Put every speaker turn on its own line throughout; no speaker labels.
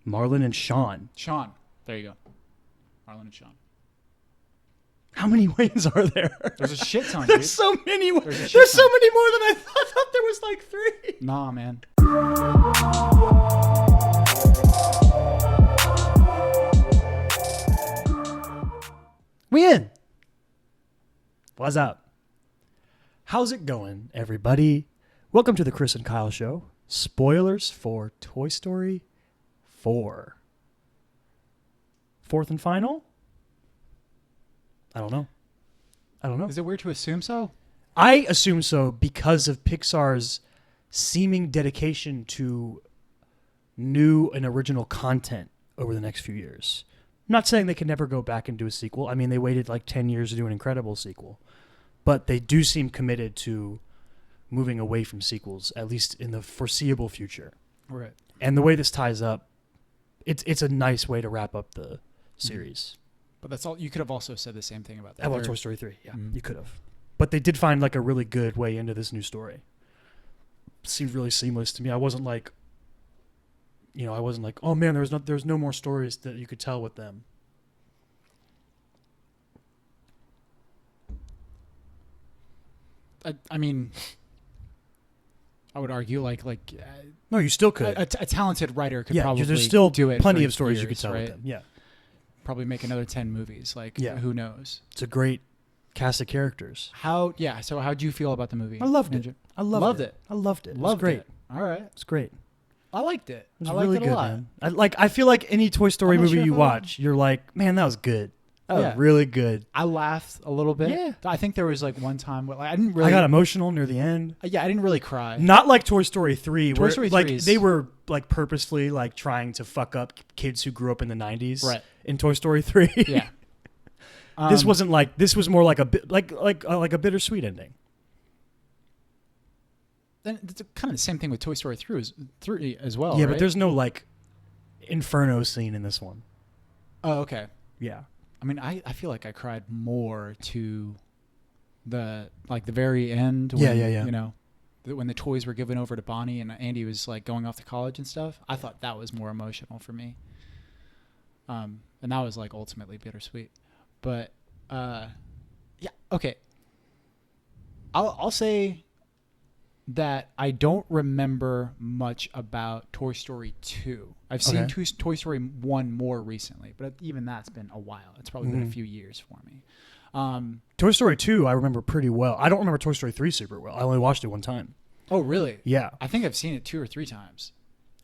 Marlon and Sean.
Sean. There you go. Marlon and Sean.
How many Waynes are there?
There's a shit ton, dude.
There's so many.
There's
so many more than I thought. I thought there was like 3.
Nah, man.
We in. What's up? How's it going, everybody? Welcome to the Chris and Kyle Show. Spoilers for Toy Story 4. Fourth and final? I don't know.
Is it weird to assume so?
I assume so because of Pixar's seeming dedication to new and original content over the next few years. I'm not saying they can never go back and do a sequel. I mean, they waited like 10 years to do an incredible sequel. But they do seem committed to moving away from sequels, at least in the foreseeable future.
Right.
And the way this ties up, it's a nice way to wrap up the series.
But that's all. You could have also said the same thing about that.
About Toy Story 3, yeah, you could have. But they did find like a really good way into this new story. It seemed really seamless to me. I wasn't like, oh man, there's no more stories that you could tell with them.
I mean, I would argue
No, you still could.
a talented writer could probably
there's still
do it.
plenty
for
of stories
years,
you could tell
right?
with them. Yeah,
probably make another 10 movies. Who knows?
it's a great cast of characters.
So how'd you feel about the movie?
I loved it.
Ninja?
I loved it.
Loved
It was
Loved
great.
it. All right.
It's great.
I liked it.
It was
I liked
really
it a
good,
lot.
man. I feel like any Toy Story
I'm not
movie
sure
you
if I
watch, you're like, man, that was good. That was really good.
I laughed a little bit.
Yeah.
I think there was one time where I didn't really.
I got emotional near the end.
Yeah, I didn't really cry.
Not like Toy Story 3,
Toy
where
Story 3 is-
they were like purposefully like trying to fuck up kids who grew up in the 90s.
Right.
In Toy Story 3.
Yeah.
This wasn't like, this was more like a bit like a bittersweet ending.
Then it's kind of the same thing with Toy Story 3 as well.
Yeah,
right?
but there's no like inferno scene in this one.
Oh, okay.
Yeah.
I mean, I feel like I cried more to the very end. When,
Yeah.
You know, when the toys were given over to Bonnie and Andy was like going off to college and stuff. I thought that was more emotional for me. And that was like ultimately bittersweet. But yeah, okay. I'll say that I don't remember much about Toy Story 2. I've seen Toy Story 1 more recently, but even that's been a while. It's probably been a few years for me.
Toy Story 2 I remember pretty well. I don't remember Toy Story 3 super well. I only watched it one time.
Oh, really?
Yeah.
I think I've seen it 2 or 3 times.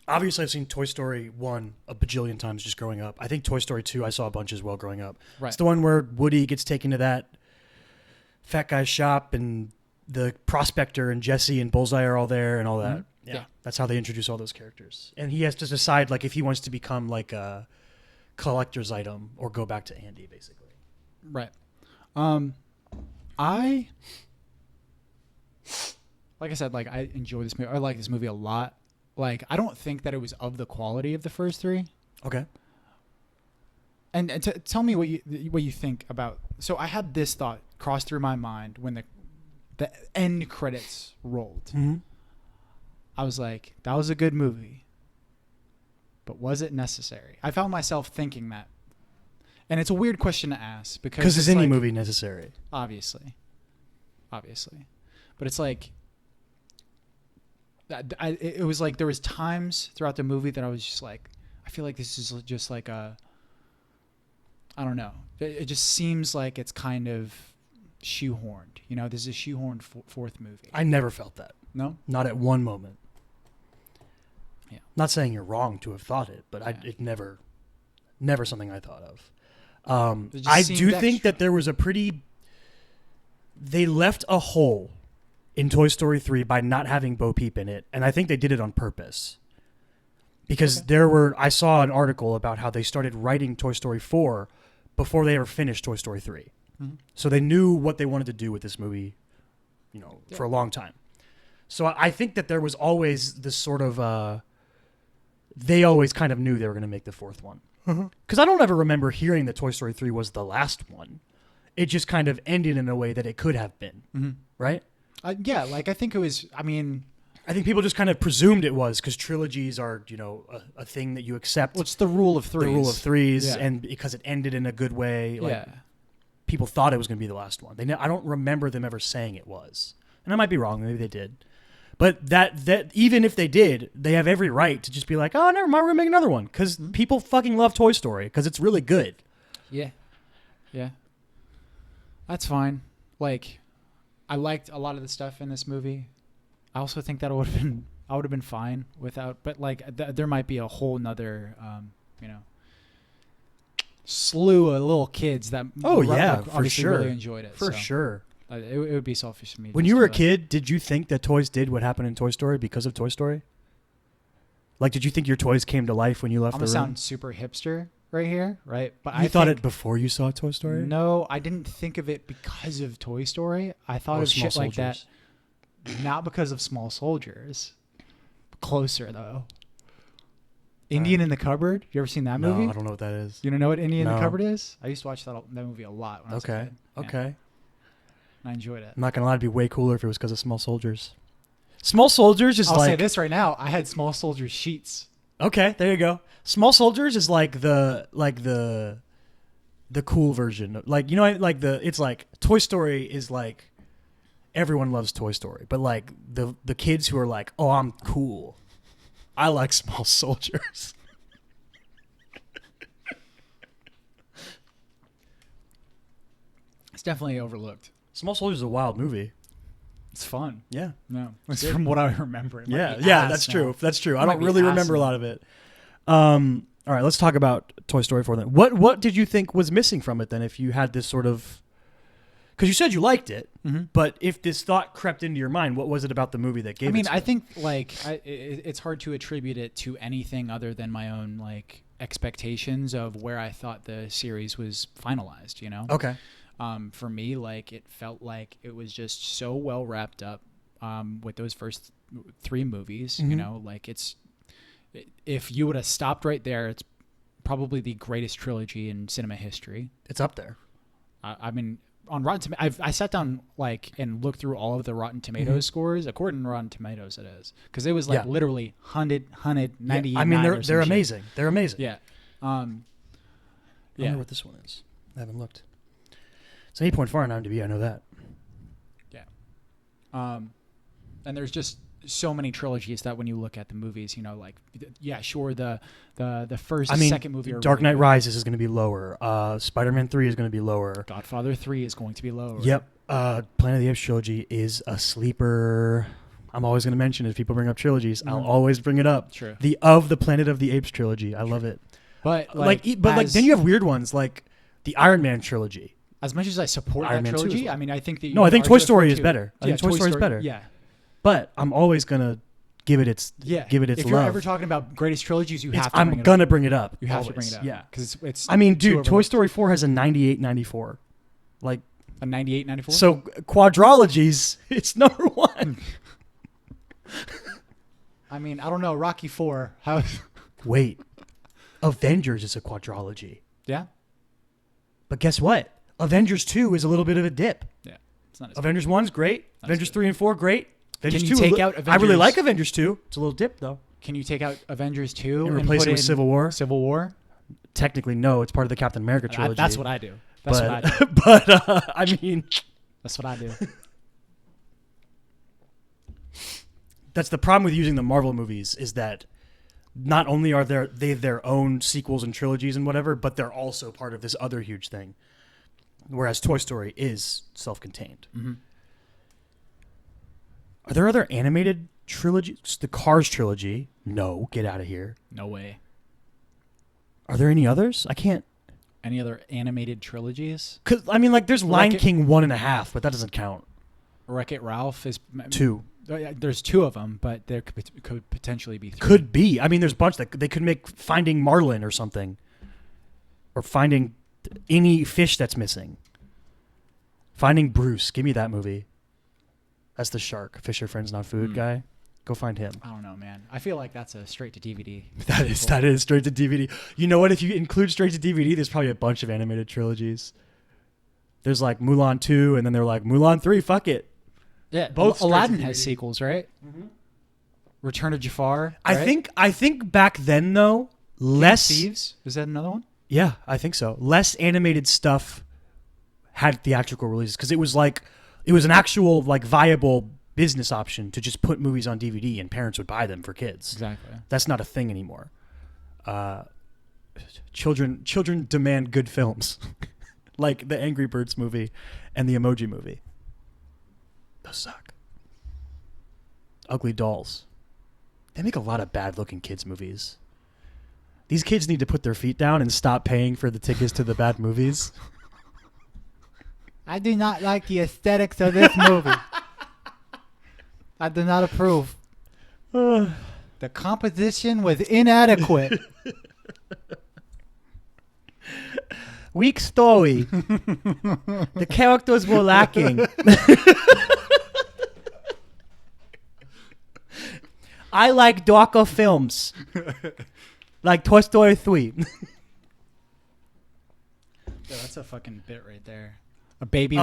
Obviously, I've seen Toy Story 1 a bajillion times just growing up. I think Toy Story 2 I saw a bunch as well growing up.
Right.
It's the one where Woody gets taken to that fat guy's shop and the prospector and Jesse and Bullseye are all there and all that.
Mm-hmm. Yeah.
That's how they introduce all those characters. And he has to decide like if he wants to become like a collector's item or go back to Andy, basically.
Right. I like I said, I enjoy this movie. I like this movie a lot. I don't think that it was of the quality of the first 3.
Okay.
And tell me what you think about. So I had this thought cross through my mind when the end credits rolled.
Mm-hmm.
I was like, that was a good movie, but was it necessary? I found myself thinking that, and it's a weird question to ask because
is any movie necessary?
Obviously, but it's like. It was like there was times throughout the movie that I was just like, I feel like this is just like I don't know. It just seems like it's kind of shoehorned. You know, this is a shoehorned fourth movie.
I never felt that.
No?
Not at one moment.
Yeah.
Not saying you're wrong to have thought it, but it never something I thought of. I do think that there was they left a hole in Toy Story 3 by not having Bo Peep in it, and I think they did it on purpose. Because I saw an article about how they started writing Toy Story 4 before they ever finished Toy Story 3. Mm-hmm. So they knew what they wanted to do with this movie, for a long time. So I think that there was always this sort of, they always kind of knew they were going to make the fourth one. Because I don't ever remember hearing that Toy Story 3 was the last one. It just kind of ended in a way that it could have been, right?
Yeah, I think it was,
I think people just kind of presumed it was because trilogies are, a thing that you accept.
Well, it's the rule of threes.
The rule of threes,
Yeah.
and because it ended in a good way,
Yeah.
people thought it was going to be the last one. I don't remember them ever saying it was, and I might be wrong. Maybe they did, but that even if they did, they have every right to just be like, oh, never mind, we're gonna make another one because people fucking love Toy Story because it's really good.
Yeah. Yeah. That's fine. Like, I liked a lot of the stuff in this movie. I also think that I would have been fine without, but like there might be a whole nother, slew of little kids that
For
obviously
sure,
really enjoyed it.
For sure.
It would be selfish of me.
When you were a kid, did you think that toys did what happened in Toy Story because of Toy Story? Like, did you think your toys came to life when you left
I'm
the
gonna
room?
sound super hipster right here, right? But
You thought it before you saw Toy Story?
No, I didn't think of it because of Toy Story. I thought of
Small
shit like that.
Soldiers.
Not because of Small Soldiers. Closer though. Indian in the Cupboard. You ever seen that movie?
No, I don't know what that is.
You don't know what Indian in
No.
the Cupboard is? I used to watch that movie a lot when I was a
Okay.
kid. Yeah,
Okay.
I enjoyed it.
I'm not gonna lie, it'd be way cooler if it was because of Small Soldiers. Small Soldiers is
I'll say
like
this right now. I had Small Soldiers sheets.
okay, there you go. Small Soldiers is like the cool version. Like it's like Toy Story is like everyone loves Toy Story, but like the kids who are like, oh, I'm cool. I like Small Soldiers.
It's definitely overlooked.
Small Soldiers is a wild movie.
It's fun.
Yeah.
No, it's from what I remember. It might
Yeah,
be
yeah,
ass
that's
now.
true. That's true. I
It might
don't
be
really
ass
remember a
now.
lot of it. All right, let's talk about Toy Story 4 then. What did you think was missing from it then if you had this sort of... Because you said you liked it, but if this thought crept into your mind, what was it about the movie that gave it
I mean,
to
I
you?
think like it's hard to attribute it to anything other than my own like expectations of where I thought the series was finalized. You know,
Okay.
for me, like it felt like it was just so well wrapped up with those first 3 movies. You know, like if you would have stopped right there, it's probably the greatest trilogy in cinema history.
It's up there.
I mean. On Rotten Tomatoes, I sat down like and looked through all of the Rotten Tomatoes scores. According to Rotten Tomatoes, it is because it was like literally 190.
Yeah, I mean, they're amazing. They're amazing.
Yeah.
I wonder what this one is. I haven't looked. It's an 8.4 on IMDb. I know that.
Yeah. And there's just so many trilogies that when you look at the movies, you know, like sure the first, second movie. Are
Dark
really
Knight
good.
Rises is going to be lower. Spider-Man 3 is going to be lower.
Godfather 3 is going to be lower.
Yep. Planet of the Apes trilogy is a sleeper. I'm always going to mention it. If people bring up trilogies, I'll always bring it up.
True.
The Planet of the Apes trilogy. I love it.
But
then you have weird ones like the Iron Man trilogy.
As much as I support
Iron
that
Man 2
trilogy,
as well.
I mean, I think that
No, I think Toy Story is
too.
better. I think Toy Story is better.
Yeah.
But I'm always going to give it its
Yeah.
give it its
if
love.
you're ever talking about greatest trilogies, you have to
I'm
bring it
gonna
up.
bring it up.
You have to
always.
bring it up.
Yeah.
Because it's
I mean,
too
dude, Toy
overlooked.
Story 4 has a 98, 94. Like,
A 98, 94?
so quadrologies, it's number 1.
I mean, I don't know. Rocky 4. How?
Wait. Avengers is a quadrology.
Yeah?
But guess what? Avengers 2 is a little bit of a dip.
Yeah. It's not as
Avengers 1's great. Avengers 3 and 4, great. Avengers
Can you
2,
take out
I really
Avengers-
like Avengers 2. It's a little dip, though.
Can you take out Avengers 2
And replace
put
it with
in
Civil War?
Civil War?
Technically, no. It's part of the Captain America trilogy.
That's what I do. That's what I do.
I mean...
That's what I do.
That's the problem with using the Marvel movies is that not only are they their own sequels and trilogies and whatever, but they're also part of this other huge thing. Whereas Toy Story is self-contained. Are there other animated trilogies? The Cars trilogy? No, get out of here.
No way.
Are there any others? I can't.
Any other animated trilogies?
Cause I mean, like there's Lion
Wreck-It-
King 1.5, but that doesn't count.
Wreck-It Ralph is
2
There's 2 of them, but there could potentially be 3.
could be. I mean, there's a bunch that they could make Finding Marlin or something, or Finding any fish that's missing. Finding Bruce. Give me that movie. That's the shark. Fisher Friends Not Food guy. Go find him.
I don't know, man. I feel like that's a straight to DVD.
That is straight to DVD. You know what? If you include straight to DVD, there's probably a bunch of animated trilogies. There's like Mulan 2, and then they're like Mulan 3. Fuck it.
Yeah,
Both straight to
Aladdin has
DVD.
sequels, right? Return of Jafar.
I think back then though, less
Thieves. Is that another one?
Yeah, I think so. Less animated stuff had theatrical releases because it was an actual like viable business option to just put movies on DVD and parents would buy them for kids.
Exactly.
That's not a thing anymore. Children demand good films, like the Angry Birds movie and the Emoji movie. Those suck. Ugly Dolls. They make a lot of bad-looking kids movies. These kids need to put their feet down and stop paying for the tickets to the bad movies.
I do not like the aesthetics of this movie. I do not approve. The composition was inadequate. Weak story. The characters were lacking. I like darker films. Like Toy Story 3. Yeah,
that's a fucking bit right there.
A baby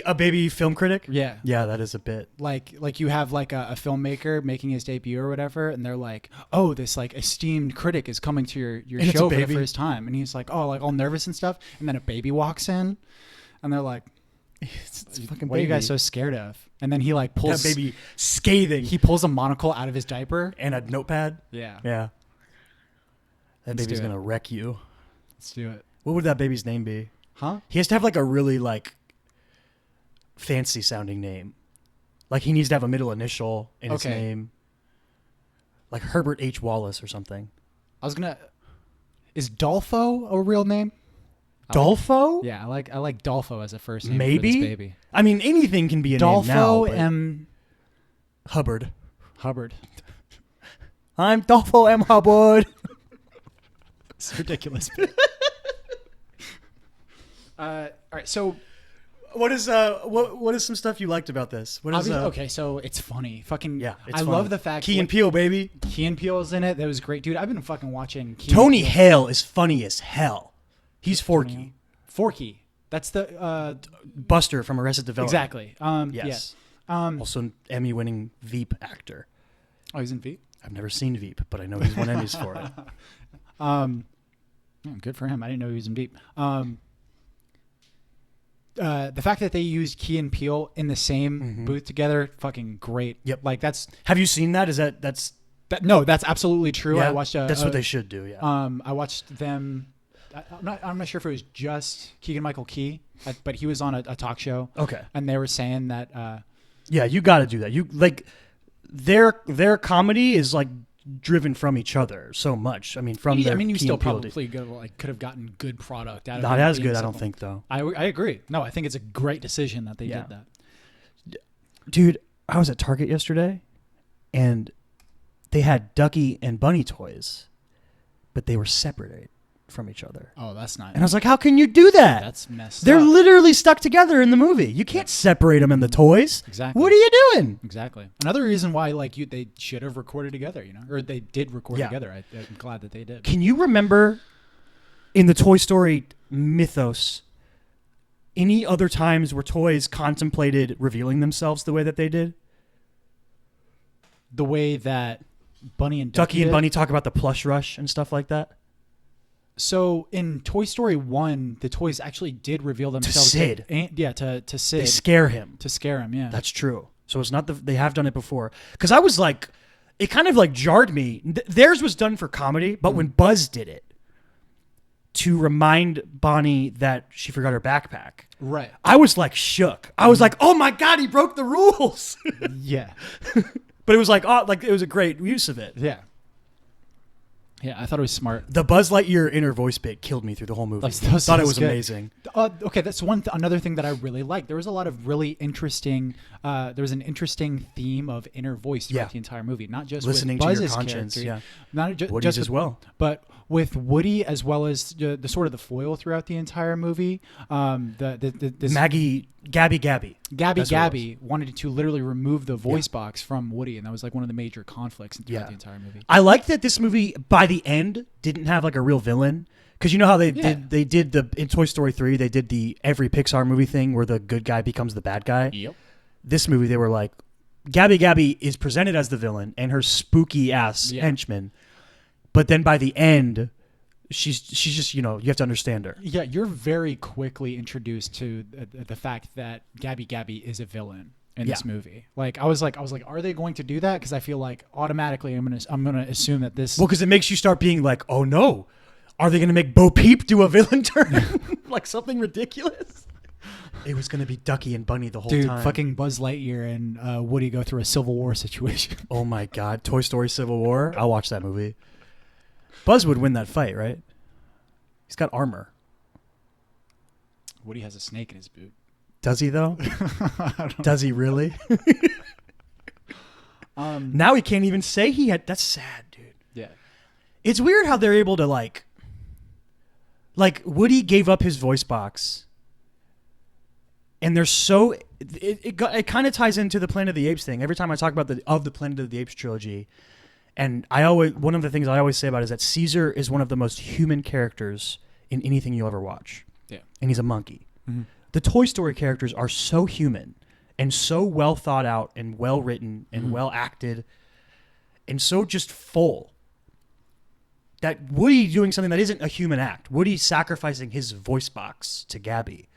a baby film critic?
Yeah.
Yeah, that is a bit.
Like you have like a filmmaker making his debut or whatever, and they're like, oh, this like esteemed critic is coming to your
And it's
show
a
for the
baby.
first time. And he's like, oh, like all nervous and stuff. And then a baby walks in and they're like,
It's fucking
what are you
baby.
guys so scared of? And then he like
That
pulls
baby scathing.
he pulls a monocle out of his diaper.
And a notepad?
Yeah.
Yeah. That
Let's
baby's
do it.
going to wreck you.
Let's do it.
What would that baby's name be?
Huh?
He has to have like a really like fancy sounding name. Like he needs to have a middle initial in his
Okay.
name. Like Herbert H. Wallace or something.
Is Dolfo a real name?
Dolfo?
Yeah, I like Dolfo as a first name
Maybe.
for this baby.
I mean, anything can be a name now.
Dolfo
but-
M.
Hubbard.
Hubbard.
I'm Dolfo M. Hubbard.
It's ridiculous. All right, so
What is some stuff you liked about this? What is
okay, so it's funny. Fucking
Yeah, it's
I
funny.
love the fact
Key and Peele, baby.
Key and Peele's in it. That was great, dude. I've been fucking watching Key
Tony
and Peele.
Hale is funny as hell. He's Forky.
Forky. That's the
Buster from Arrested Development.
exactly.
Yes.
Yeah.
Also an Emmy-winning Veep actor.
Oh, he's in Veep.
I've never seen Veep, but I know he's won Emmys for it.
Yeah, good for him. I didn't know he was in Veep. The fact that they used Key and Peele in the same booth together, fucking great.
Yep.
Like that's
Have you seen that? That's
no, that's absolutely true.
yeah,
I watched.
that's what they should do. Yeah.
I watched them. I'm not sure if it was just Keegan Michael Key, but he was on a talk show.
Okay.
And they were saying that.
Yeah, you got to do that. You like their comedy is like driven from each other so much. I mean, from their
you
Key
still
and Peele
probably could have gotten good product out of
not
it
as
being
good, I
so-
don't think though.
I agree. No, I think it's a great decision that they
Yeah.
did that.
Dude, I was at Target yesterday, and they had Ducky and Bunny toys, but they were separated from each other.
Oh, that's not.
And I was like, how can you do that?
That's messed
They're
up.
literally stuck together in the movie. You can't separate them in the toys.
Exactly.
What are you doing?
Exactly. Another reason why they should have recorded together, or they did record
Yeah.
together. I'm glad that they did.
Can you remember in the Toy Story mythos any other times where toys contemplated revealing themselves the way that they did?
The way that Bunny and
Ducky and
did?
Bunny talk about the plush rush and stuff like that.
So in Toy Story 1, the toys actually did reveal themselves
Sid.
to Sid
They scare him.
to scare him. Yeah.
That's true. So it's not they have done it before. Because I was like, it kind of like jarred me. Theirs was done for comedy, but when Buzz did it to remind Bonnie that she forgot her backpack,
right.
I was like shook. I was like, oh my God, he broke the rules.
Yeah.
But it was like, oh, like it was a great use of it.
Yeah. Yeah, I thought it was smart.
The Buzz Lightyear inner voice bit killed me through the whole movie. I thought it was
good.
amazing.
Okay, that's another thing that I really liked. There was a lot of really interesting. There was an interesting theme of inner voice throughout
Yeah.
the entire movie, not just
Listening
with
to your
Buzz's
conscience,
character,
yeah.
not
Woody's
just
as
with,
well.
but with Woody as well as the sort of the foil throughout the entire movie. This
Gabby.
Gabby
That's what it
wanted to literally remove the voice box from Woody, and that was like one of the major conflicts throughout
Yeah.
the entire movie.
I like that this movie, by the end, didn't have like a real villain. Because you know how they did in Toy Story 3, they did the every Pixar movie thing where the good guy becomes the bad guy.
Yep.
This movie, they were like, Gabby Gabby is presented as the villain and her spooky ass henchman, but then by the end, she's just you have to understand her.
Yeah, you're very quickly introduced to the fact that Gabby Gabby is a villain in this movie. Like I was like, are they going to do that? Because I feel like automatically I'm gonna assume that this.
Well, because it makes you start being like, oh no, are they going to make Bo Peep do a villain turn? Like something ridiculous? It was going to be Ducky and Bunny the whole time.
Dude, fucking Buzz Lightyear and Woody go through a Civil War situation.
Oh my God, Toy Story Civil War. I'll watch that movie. Buzz would win that fight, right? He's got armor.
Woody has a snake in his boot.
Does he though? Does he really? Now he can't even say he had. That's sad, dude.
Yeah.
It's weird how they're able to like Woody gave up his voice box, and they're so it kind of ties into the Planet of the Apes thing. Every time I talk about the Planet of the Apes trilogy, and one of the things I always say about it is that Caesar is one of the most human characters in anything you'll ever watch.
Yeah.
And he's a monkey.
Mm-hmm.
The Toy Story characters are so human and so well thought out and well written and well acted and so just full that Woody doing something that isn't a human act, Woody sacrificing his voice box to Gabby,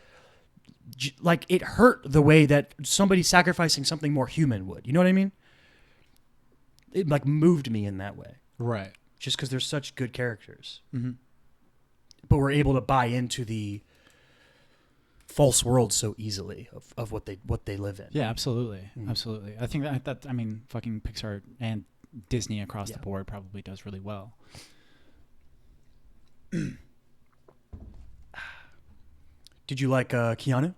like it hurt the way that somebody sacrificing something more human would. You know what I mean? It like moved me in that way.
Right.
Just because they're such good characters.
Mm-hmm.
But we're able to buy into the false world so easily of what they live in.
Yeah, absolutely. Absolutely. I think that fucking Pixar and Disney across the board probably does really well.
Did you like Keanu?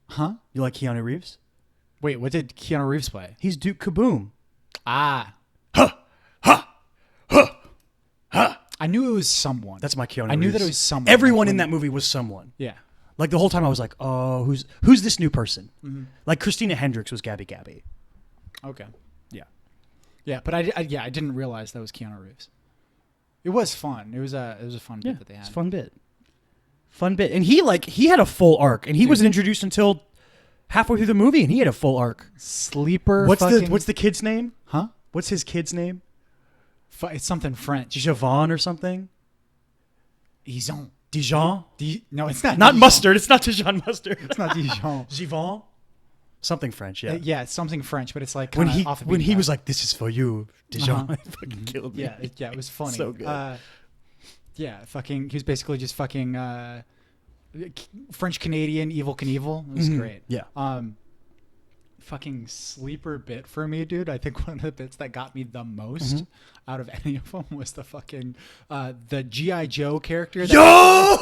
Huh?
You like Keanu Reeves?
Wait, what did Keanu Reeves play?
He's Duke Kaboom.
Ah. I knew it was someone.
That's my Keanu Reeves.
I knew that it was someone.
Everyone in that movie was someone.
Yeah.
Like the whole time I was like, oh, who's this new person?
Mm-hmm.
Like Christina Hendricks was Gabby Gabby.
Okay.
Yeah.
Yeah, but I didn't realize that was Keanu Reeves. It was fun. It was a fun bit that they had.
It's a fun bit. Fun bit. And he had a full arc, and he wasn't introduced until halfway through the movie, and he had a full arc.
Sleeper.
What's the kid's name?
Huh?
What's his kid's name?
It's something French.
Javon or something?
Dijon.
Dijon?
No, it's not.
Not
Dijon.
mustard. It's not Dijon mustard.
It's not Dijon.
Givon? Something French, yeah.
Yeah, it's something French, but it's like
When
kinda
he
off the
when
beaten
he
path.
was like, "This is for you, Dijon," it fucking killed me.
Yeah, it was funny.
So good.
He was basically just fucking French Canadian Evil Knievel. It was great.
Yeah.
Fucking sleeper bit for me, dude. I think one of the bits that got me the most out of any of them was the fucking the G.I. Joe character.
Yo!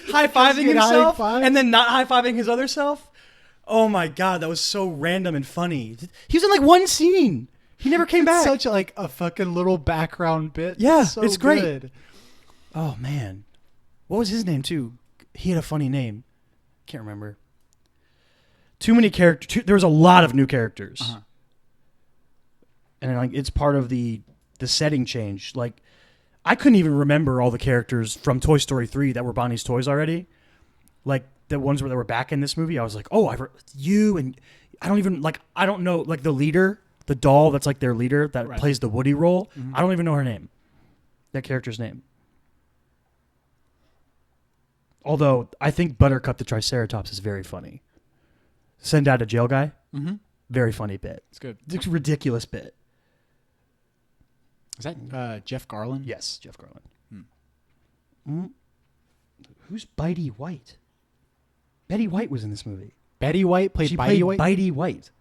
High-fiving
Get
himself
high-fived.
and then not high-fiving his other self? Oh my God, that was so random and funny. He was in like one scene. He never came back.
Such like a fucking little background bit.
Yeah,
So
it's great.
good.
Oh man. What was his name too? He had a funny name. Can't remember. Too many characters. There was a lot of new characters. And like it's part of the setting change. Like I couldn't even remember all the characters from Toy Story 3 that were Bonnie's toys already. Like the ones that were back in this movie. I was like, "Oh, you and I don't know like the leader, the doll that's like their leader that plays the Woody role. I don't even know her name. That character's name. Although I think Buttercup the Triceratops is very funny. Send out a jail guy.
Mm-hmm.
Very funny bit.
It's good.
It's a ridiculous bit.
Is that Jeff Garland?
Yes, Jeff Garland. Who's Bitey White? Betty White was in this movie.
Betty White played
She
Bitey
played
White.
Bitey White.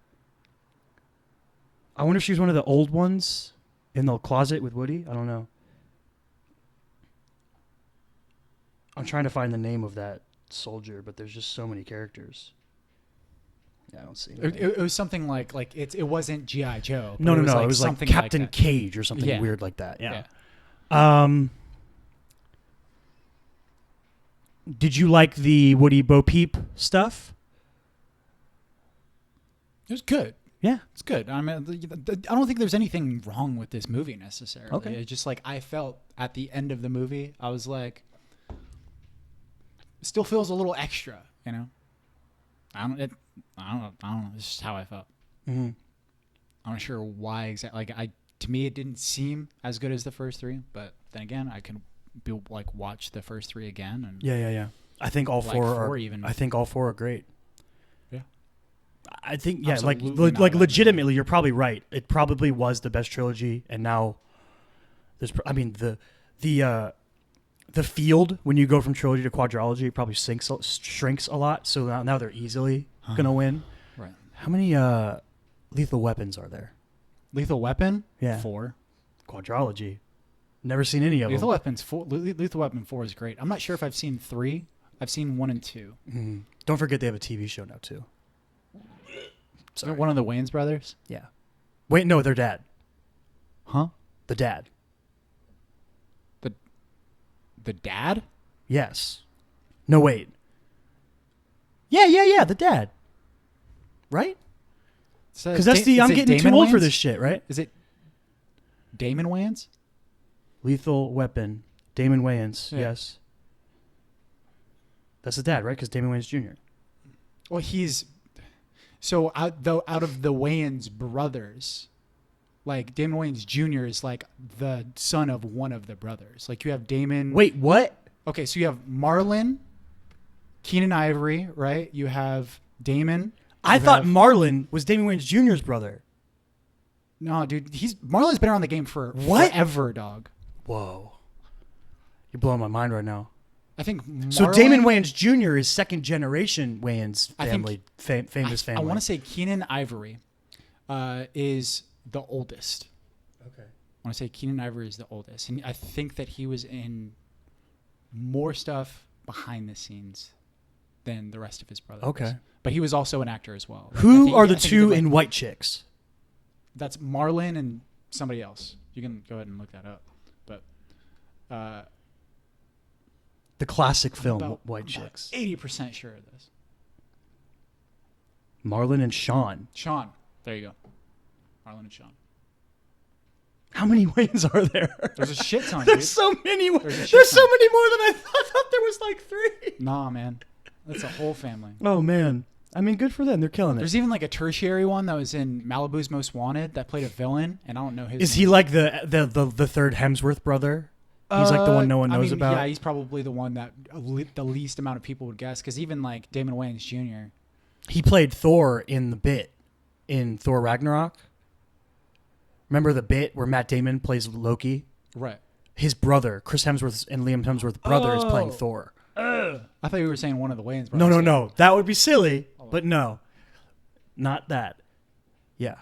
I wonder if she was one of the old ones in the closet with Woody. I don't know. I'm trying to find the name of that soldier, but there's just so many characters. Yeah, I don't see it.
It was something like it wasn't G.I. Joe.
No.
Like
It was like
something
Captain
like that.
Cage or something
Yeah.
weird like that.
Yeah.
Did you like the Woody Bo Peep stuff?
It was good.
Yeah.
It's good. I mean, I don't think there's anything wrong with this movie necessarily.
Okay.
It's just like I felt at the end of the movie, I was like, it still feels a little extra, you know? I don't know. It's just how I felt.
Mm-hmm.
I'm not sure why exactly. Like to me, it didn't seem as good as the first three. But then again, I can watch the first three again. And
Yeah. I think all
Like
four
four
are.
even.
I think all four are great.
Yeah.
I think
Absolutely not bad.
legitimately, you're probably right. It probably was the best trilogy, and now there's. I mean the field when you go from trilogy to quadrilogy probably shrinks a lot. So now they're easily gonna win.
Right.
How many lethal weapons are there?
Lethal Weapon.
Yeah.
4.
Quadrilogy. Never seen any of
Lethal
them.
Weapons 4. Lethal Weapon 4 is great. I'm not sure if I've seen 3. I've seen 1 and 2.
Mm. Don't forget they have a TV show now too. Sorry.
One of the Wayans brothers.
Yeah. Wait, no, their dad.
Huh?
The dad.
The dad?
Yes. No, wait. Yeah. The dad. Right? Because that's I'm getting too old for this shit, right?
Is it Damon Wayans?
Lethal Weapon. Damon Wayans.
Yeah.
Yes. That's the dad, right? Because Damon Wayans Jr.
Well, he's so out of the Wayans brothers, like Damon Wayans Jr. is like the son of one of the brothers. Like you have Damon.
Wait, what?
Okay, so you have Marlon, Keenan Ivory, right? You have Damon.
I thought Marlon was Damon Wayans Jr.'s brother.
No, dude, Marlon's been around the game for forever, dog.
Whoa. You're blowing my mind right now.
I think
So Damon Wayans Jr. is second generation Wayans family, famous family.
I want to say Keenan Ivory is the oldest.
Okay.
I want to say Keenan Ivory is the oldest, and I think that he was in more stuff behind the scenes than the rest of his brothers.
Okay.
But he was also an actor as well.
Who are the two in White Chicks?
That's Marlon and somebody else. You can go ahead and look that up. But
The classic film White Chicks.
80% sure of this.
Marlon and Sean.
Sean. There you go. Marlon and Sean.
How many Wayans are there?
There's a shit ton,
There's
dude.
so many.
There's
There's so many more than I thought. I thought there was like 3.
Nah, man. That's a whole family.
Oh man. I mean, good for them. They're killing it.
There's even like a tertiary one that was in Malibu's Most Wanted that played a villain, and I don't know his
Is
name.
he like the third Hemsworth brother? He's like the one no one knows about.
Yeah, he's probably the one that the least amount of people would guess, because even like Damon Wayans Jr.
He played Thor in the bit in Thor Ragnarok. Remember the bit where Matt Damon plays Loki?
Right.
His brother, Chris Hemsworth and Liam Hemsworth's brother, is playing Thor.
I thought you were saying one of the Wayans brothers.
No. That would be silly, but no. Not that. Yeah.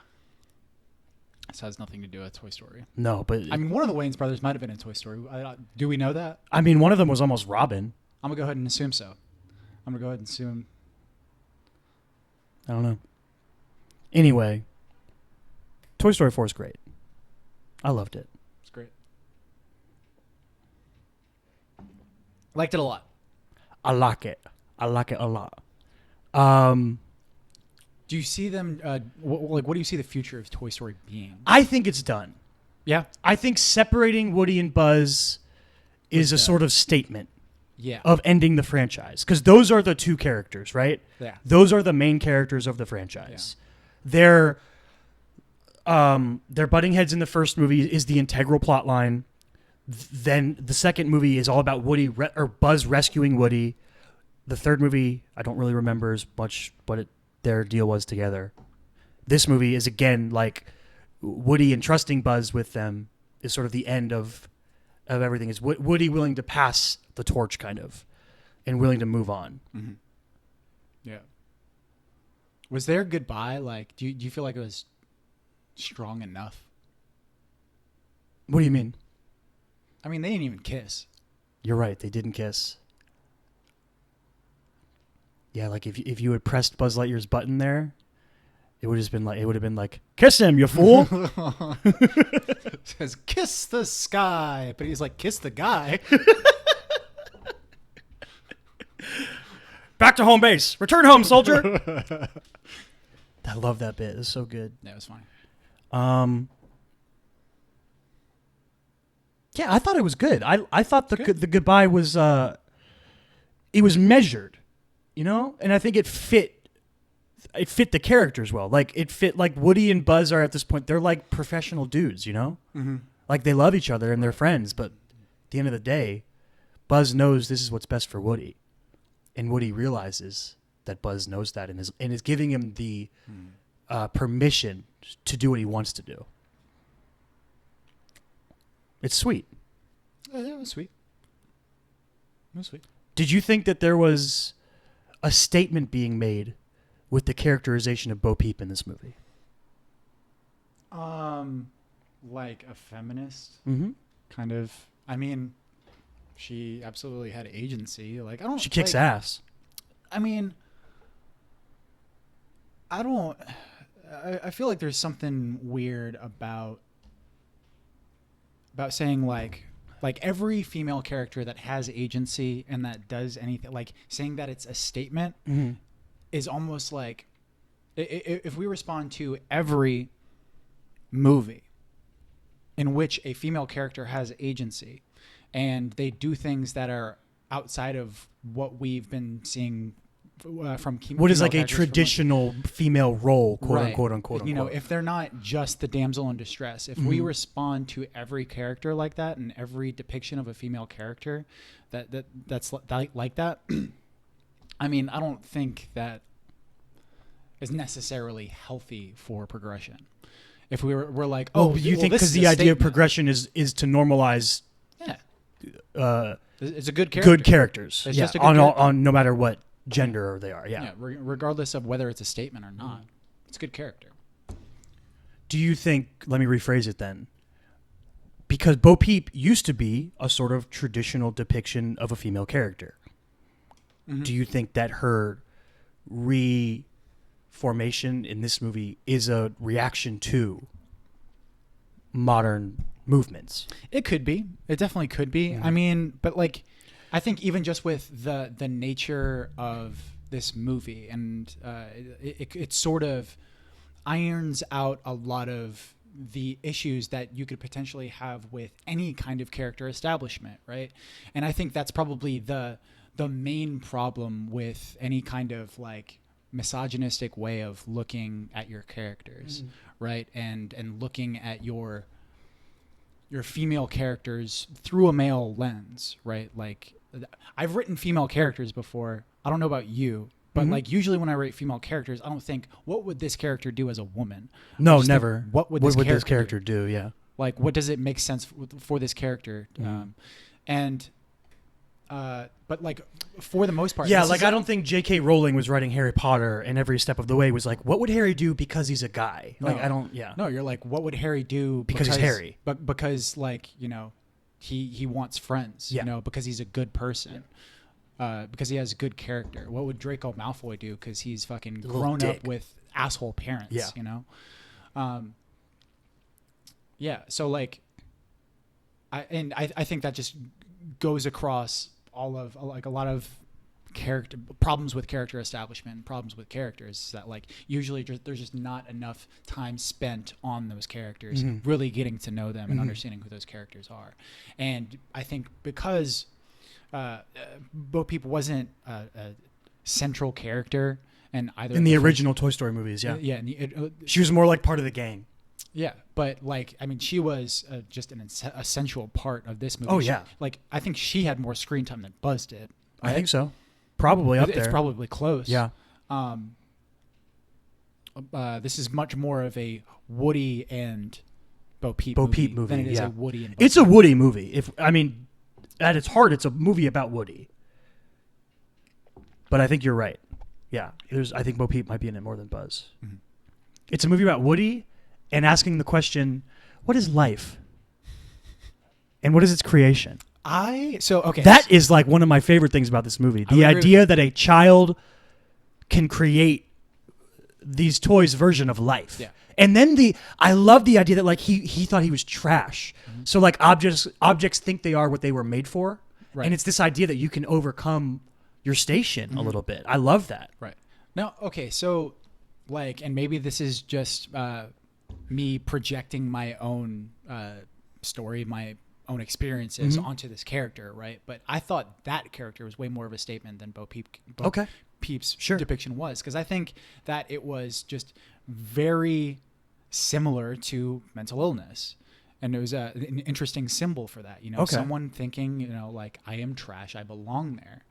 This has nothing to do with Toy Story.
No, but
I mean, one of the Wayans brothers might have been in Toy Story. Do we know that?
I mean, one of them was almost Robin.
I'm going to go ahead and assume so. I'm going to go ahead and assume.
I don't know. Anyway, Toy Story 4 is great. I loved it.
It's great. Liked it a lot.
I like it. I like it a lot.
Do you see them, what do you see the future of Toy Story being?
I think it's done.
Yeah?
I think separating Woody and Buzz is a sort of statement
Yeah.
of ending the franchise. Because those are the two characters, right?
Yeah.
Those are the main characters of the franchise. Yeah. They're butting heads in the first movie is the integral plot line. Then the second movie is all about Buzz rescuing Woody. The third movie, I don't really remember as much what their deal was together. This movie is again like Woody entrusting Buzz with them is sort of the end of everything. Is Woody willing to pass the torch, kind of, and willing to move on.
Mm-hmm. Yeah. Was their goodbye like? Do you feel like it was strong enough?
What do you mean?
I mean, they didn't even kiss.
You're right. They didn't kiss. Yeah, like if you had pressed Buzz Lightyear's button there, it would have been like kiss him, you fool.
It says kiss the sky, but he's like kiss the guy.
Back to home base. Return home, soldier. I love that bit. It's so good.
Yeah, it was funny.
Yeah, I thought it was good. I thought the goodbye was it was measured, you know, and I think it fit it fit the characters well. Like it fit, like Woody and Buzz are at this point. They're like professional dudes, you know.
Mm-hmm.
Like they love each other and they're friends, but at the end of the day, Buzz knows this is what's best for Woody, and Woody realizes that Buzz knows that and is giving him the permission to do what he wants to do. It's sweet.
Yeah, it was sweet. It was sweet.
Did you think that there was a statement being made with the characterization of Bo Peep in this movie?
Like a feminist
Mm-hmm.
kind of. I mean, she absolutely had agency. Like I don't.
She kicks
like,
ass.
I mean, I don't. I feel like there's something weird about saying like every female character that has agency and that does anything, like saying that it's a statement
Mm-hmm.
is almost like if we respond to every movie in which a female character has agency and they do things that are outside of what we've been seeing from
What is like a
female characters from,
traditional female role, quote
Right.
unquote, unquote,
you know,
unquote.
if they're not just the damsel in distress, if we respond to every character like that and every depiction of a female character that's like that, I mean, I don't think that is necessarily healthy for progression. If we're like,
Oh, you think
this
because
is
the
a
idea of
statement.
progression is to normalize
Yeah, it's a good character.
good characters,
It's
yeah,
just a good character.
on no matter what gender they are, yeah.
Yeah, regardless of whether it's a statement or not, it's a good character.
Do you think? Let me rephrase it then. Because Bo Peep used to be a sort of traditional depiction of a female character.
Mm-hmm.
Do you think that her reformation in this movie is a reaction to modern movements?
It could be. It definitely could be.
Mhm.
I mean, but like, I think even just with the nature of this movie, and it sort of irons out a lot of the issues that you could potentially have with any kind of character establishment, right? And I think that's probably the main problem with any kind of like misogynistic way of looking at your characters, right? And looking at your female characters through a male lens, right? Like I've written female characters before. I don't know about you, but like usually when I write female characters, I don't think, what would this character do as a woman?
No,
I just think,
never.
what would
What
this
would
character
this character do? Yeah.
Like, what does it make sense for this character? But like for the most part,
Yeah,
this
like
is
I don't think J.K. Rowling was writing Harry Potter and every step of the way was like, what would Harry do because he's a guy? Like,
No.
I don't, yeah.
No, you're like, what would Harry do
Because he's Harry.
But because like, you know, he wants friends,
Yeah.
you know, because he's a good person. Because he has a good character. What would Draco Malfoy do? Because he's fucking
Little
grown
dick.
up with asshole parents,
Yeah.
you know? Yeah, so like, I think that just goes across all of like a lot of character problems with character establishment, problems with characters that like usually there's just not enough time spent on those characters, really getting to know them and understanding who those characters are. And I think because Bo Peep wasn't a central character and either
In the original Toy Story movies, yeah.
yeah,
She was more like part of the gang.
yeah, but like I mean, she was just an essential part of this movie.
Oh,
She-
yeah.
like I think she had more screen time than Buzz did.
I think so. Probably up
It's
there.
probably close.
Yeah.
This is much more of a Woody and Bo Peep
Bo Peep movie,
than it is
yeah.
a Woody and Bo
It's a Woody movie. At its heart, it's a movie about Woody. But I think you're right. Yeah. I think Bo Peep might be in it more than Buzz.
Mhm.
It's a movie about Woody and asking the question, what is life? And what is its creation? That is like one of my favorite things about this movie.
I
The
would agree
idea that a child can create these toys' version of life.
Yeah.
And then I love the idea that like he thought he was trash. So like objects think they are what they were made for.
Right.
And it's this idea that you can overcome your station a little bit. I love that.
Right. Now, okay, so like, and maybe this is just me projecting my own story, my own experiences onto this character, right? But I thought that character was way more of a statement than Bo Peep.
Okay.
Peep's
Sure.
depiction was, because I think that it was just very similar to mental illness. And it was an interesting symbol for that,
Okay.
someone thinking, like, I am trash, I belong there.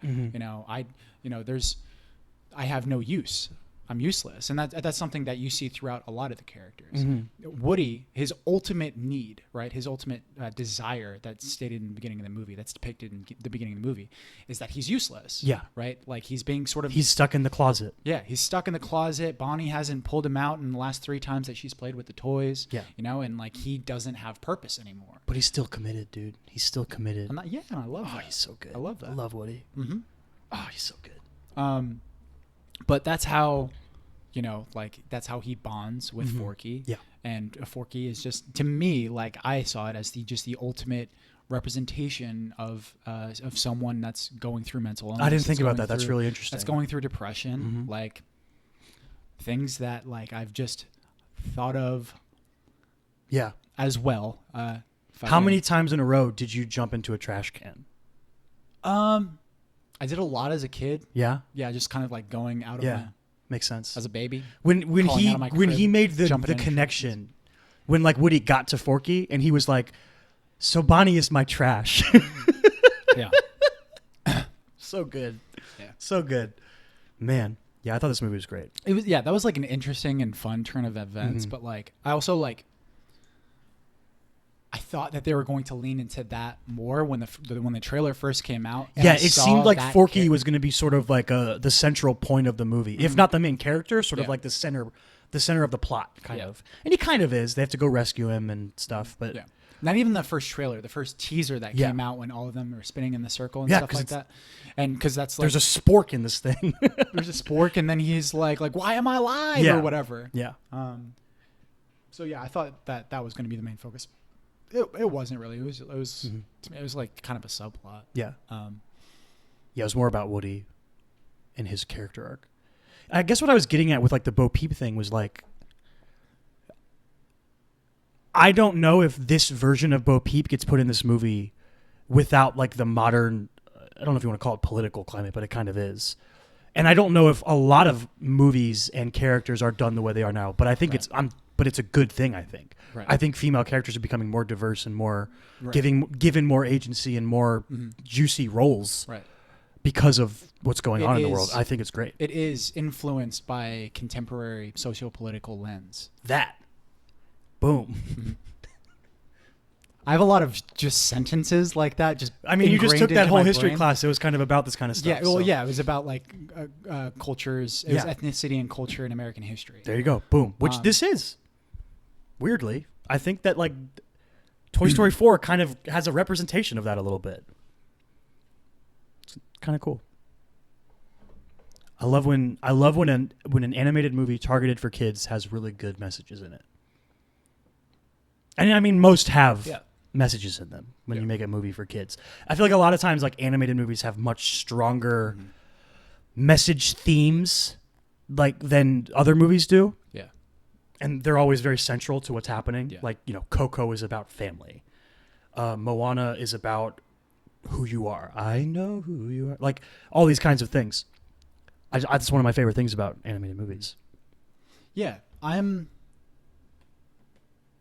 I have no use. I'm useless. And that's something that you see throughout a lot of the characters. Woody, his ultimate need, right? His ultimate desire that's stated in the beginning of the movie, that's depicted in the beginning of the movie, is that he's useless.
Yeah.
Right? Like he's being sort of...
He's stuck in the closet.
Yeah, he's stuck in the closet. Bonnie hasn't pulled him out in the last 3 times that she's played with the toys.
Yeah.
And like he doesn't have purpose anymore.
But he's still committed, dude. He's still committed.
And I love that.
He's so good.
I love that.
I love Woody.
Mm-hmm.
Oh, he's so good.
But that's how, that's how he bonds with Forky.
Yeah.
And Forky is just, to me, like I saw it as the ultimate representation of someone that's going through mental illness.
I didn't think about that. That's
through-
really interesting.
That's going through depression, like things that like I've just thought of
Yeah.
as well.
How many times in a row did you jump into a trash can?
I did a lot as a kid.
Yeah.
Yeah, just kind of like going out of
Yeah. Makes sense.
as a baby.
When
calling out of my crib,
he made the
jumping in
connection, when like Woody got to Forky and he was like, "So Bonnie is my trash."
Yeah.
So good.
Yeah.
So good. Man. Yeah, I thought this movie was great.
It was, that was like an interesting and fun turn of events, but like I also like I thought that they were going to lean into that more when the trailer first came out. And
Yeah,
I
it
saw
seemed like
that
Forky was going to be sort of like the central point of the movie, if not the main character, sort of
Yeah.
like the center of the plot, kind
Yeah.
of. And he kind of is. They have to go rescue him and stuff, but
Yeah. Not even the first trailer, the first teaser that
Yeah.
came out when all of them were spinning in the circle and
Yeah,
stuff
'cause
like that. And because that's like
there's a spork in this thing.
there's a spork, and then he's like why am I alive
Yeah.
or whatever.
Yeah.
So yeah, I thought that was going to be the main focus. It wasn't really. It was to me, it was like kind of a subplot.
Yeah.
Um,
Yeah, it was more about Woody and his character arc. I guess what I was getting at with like the Bo Peep thing was like, I don't know if this version of Bo Peep gets put in this movie without like the modern, I don't know if you want to call it political climate, but it kind of is. And I don't know if a lot of movies and characters are done the way they are now, but I think but it's a good thing, I think.
Right.
I think female characters are becoming more diverse and more
Right.
given more agency and more juicy roles
right.
because of what's going
It
on in the
is-
world. I think it's great.
It is influenced by contemporary socio-political lens.
That. Boom.
I have a lot of just sentences like that. Just
I mean, you just
ingrained
took that
into
whole
my
history
brain.
class. It was kind of about this kind of stuff.
Yeah, well,
so
yeah, it was about like cultures. It was
Yeah.
ethnicity and culture in American history.
There you go. Boom. Which this is. Weirdly. I think that like Toy Story 4 kind of has a representation of that a little bit. It's kind of cool. I love when an animated movie targeted for kids has really good messages in it. And I mean, most have
Yeah.
messages in them when you make a movie for kids. I feel like a lot of times, like animated movies have much stronger message themes, like than other movies do,
Yeah.
and they're always very central to what's happening.
Yeah.
Like Coco is about family, Moana is about who you are. I know who you are. Like all these kinds of things. That's one of my favorite things about animated movies.
Yeah, I'm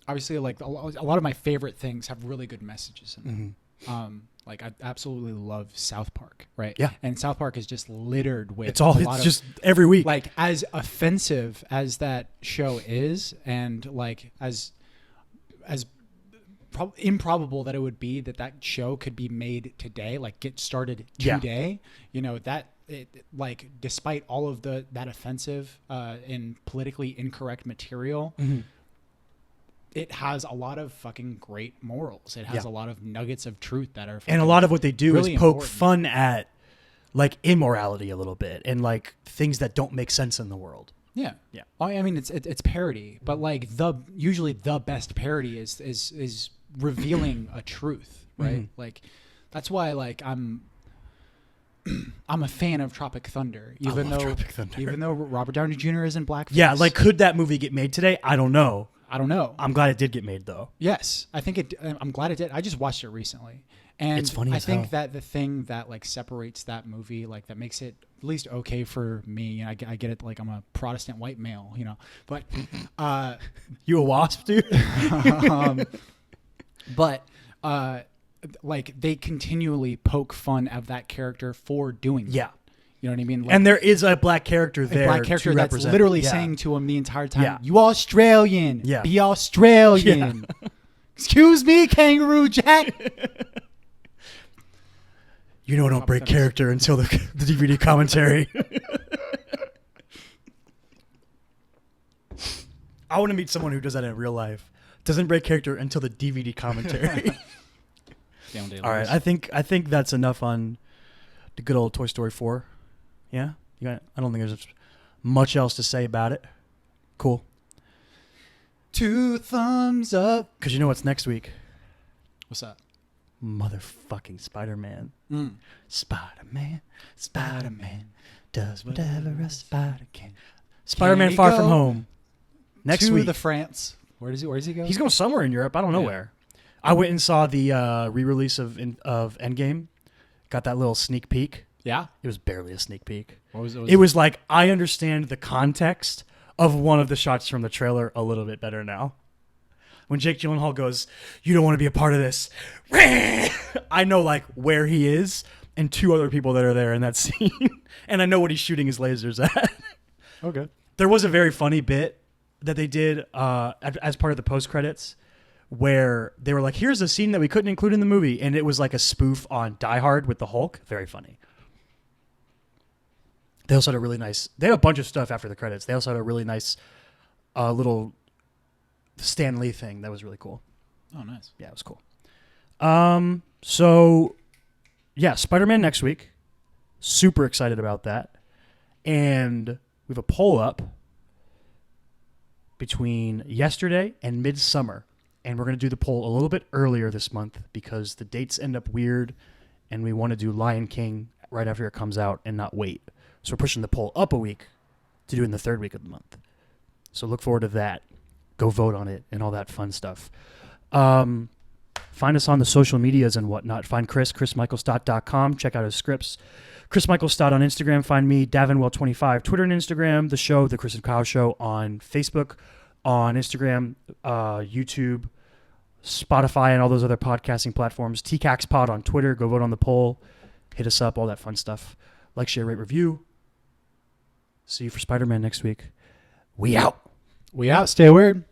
obviously like a lot of my favorite things have really good messages in them. Like I absolutely love South Park, right?
Yeah.
And South Park is just littered with
It's just every week.
like as offensive as that show is, and like as improbable that it would be that show could be made today, like get started
Yeah.
today. Like despite all of that offensive and politically incorrect material, it has a lot of fucking great morals. It has
Yeah.
a lot of nuggets of truth that are
And a
fucking
lot of what they do
really
is poke
important.
fun at like immorality a little bit and like things that don't make sense in the world.
Yeah.
Yeah.
I mean, it's parody, but like usually the best parody is revealing a truth, right? Like that's why like I'm a fan of Tropic Thunder, even
love
though
Tropic Thunder.
even though Robert Downey Jr. is in blackface.
Yeah, like could that movie get made today? I don't know.
I don't know.
I'm glad it did get made though.
Yes, I think it. I'm glad it did. I just watched it recently, and
It's funny
I
as
think
hell.
that the thing that like separates that movie, like that makes it at least okay for me. I get it. Like I'm a Protestant white male, but
You a wasp, dude?
um, but like they continually poke fun of that character for doing that.
Yeah.
You know what I mean? Like,
And there is a black character there.
a black character
to
that's
represent.
literally
Yeah.
saying to him the entire time,
Yeah.
"You Australian,
Yeah.
be Australian." Excuse me, Kangaroo Jack.
You know, don't break character until the DVD commentary. I want to meet someone who does that in real life. Doesn't break character until the DVD commentary. All right, I think that's enough on the good old Toy Story 4. Yeah, I don't think there's much else to say about it. Cool.
2 thumbs up.
Because you know what's next week?
What's that?
Motherfucking Spider-Man.
Mm.
Spider-Man does whatever a spider can. Spider-Man
he
Far
go
From Home. Next
to
week.
the France. Where does he go?
He's going somewhere in Europe. I don't know
Yeah.
where. I went and saw the re-release of Endgame. Got that little sneak peek.
Yeah.
It was barely a sneak peek.
What was
It was like, I understand the context of one of the shots from the trailer a little bit better now. When Jake Gyllenhaal goes, "You don't want to be a part of this," I know like where he is and 2 other people that are there in that scene. And I know what he's shooting his lasers at.
Okay.
There was a very funny bit that they did as part of the post-credits where they were like, here's a scene that we couldn't include in the movie. And it was like a spoof on Die Hard with the Hulk. Very funny. They also had a really nice... They had a bunch of stuff after the credits. They also had a really nice little Stan Lee thing that was really cool.
Oh, nice.
Yeah, it was cool. So, yeah, Spider-Man next week. Super excited about that. And we have a poll up between yesterday and midsummer. And we're going to do the poll a little bit earlier this month because the dates end up weird. And we want to do Lion King right after it comes out and not wait. So we're pushing the poll up a week to do it in the 3rd week of the month. So look forward to that. Go vote on it and all that fun stuff. Find us on the social medias and whatnot. Find chrismichaelstott.com. Check out his scripts. Chris Michael Stott on Instagram. Find me, Davinwell25, Twitter and Instagram. The show, The Chris and Kyle Show, on Facebook, on Instagram, YouTube, Spotify, and all those other podcasting platforms. tcaks pod on Twitter. Go vote on the poll. Hit us up, all that fun stuff. Like, share, rate, review. See you for Spider-Man next week. We out.
We out. Stay weird.